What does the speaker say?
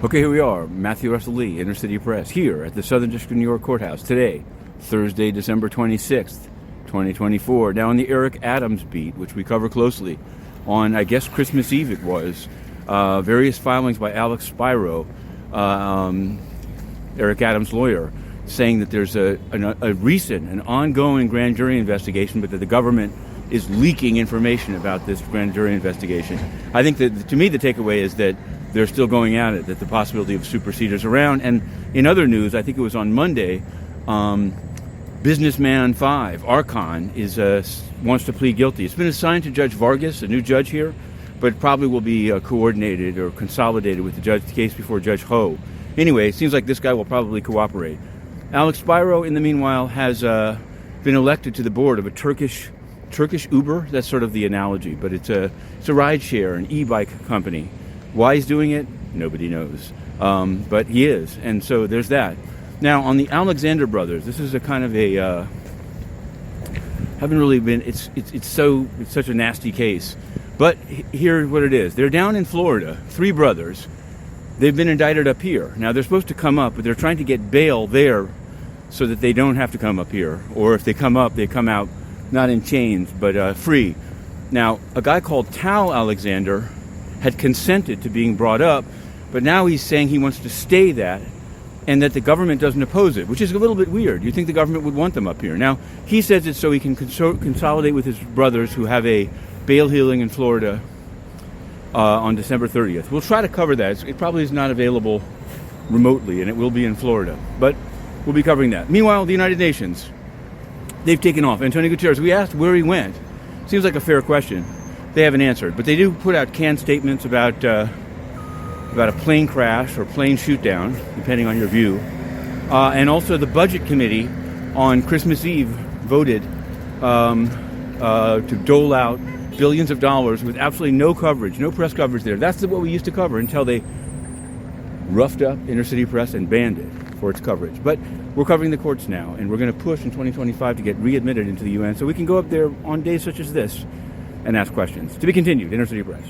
Okay, here we are, Matthew Russell Lee, Inner City Press, here at the Southern District of New York Courthouse today, Thursday, December 26th, 2024. Now on the Eric Adams beat, which we cover closely, on, I guess, Christmas Eve it was, various filings by Alex Spiro, Eric Adams' lawyer, saying that there's a recent, an ongoing grand jury investigation, but that the government is leaking information about this grand jury investigation. I think that, to me, the takeaway is that they're still going at it, that the possibility of superseders around. And in other news, I think it was on Monday, Businessman 5, Arkan, wants to plead guilty. It's been assigned to Judge Vargas, a new judge here, but probably will be coordinated or consolidated with the case before Judge Ho. Anyway, it seems like this guy will probably cooperate. Alex Spiro, in the meanwhile, has been elected to the board of a Turkish Uber. That's sort of the analogy, but it's a rideshare, an e-bike company. Why he's doing it, nobody knows. But he is, and so there's that. Now, on the Alexander brothers, this is a kind of a haven't really been. It's such a nasty case. But here's what it is: they're down in Florida, three brothers. They've been indicted up here. Now they're supposed to come up, but they're trying to get bail there, so that they don't have to come up here. Or if they come up, they come out not in chains, but free. Now, a guy called Tal Alexander had consented to being brought up, but now he's saying he wants to stay that, and that the government doesn't oppose it, which is a little bit weird. You'd think the government would want them up here. Now, he says it's so he can consolidate with his brothers who have a bail hearing in Florida on December 30th. We'll try to cover that. It probably is not available remotely, and it will be in Florida, but we'll be covering that. Meanwhile, the United Nations, they've taken off. Antonio Guterres, we asked where he went. Seems like a fair question. They haven't answered, but they do put out canned statements about a plane crash or plane shoot down, depending on your view. And also the Budget Committee on Christmas Eve voted to dole out billions of dollars with absolutely no coverage, no press coverage there. That's what we used to cover until they roughed up Inner City Press and banned it for its coverage. But we're covering the courts now, and we're going to push in 2025 to get readmitted into the UN so we can go up there on days such as this and ask questions. To be continued, Inner City Press.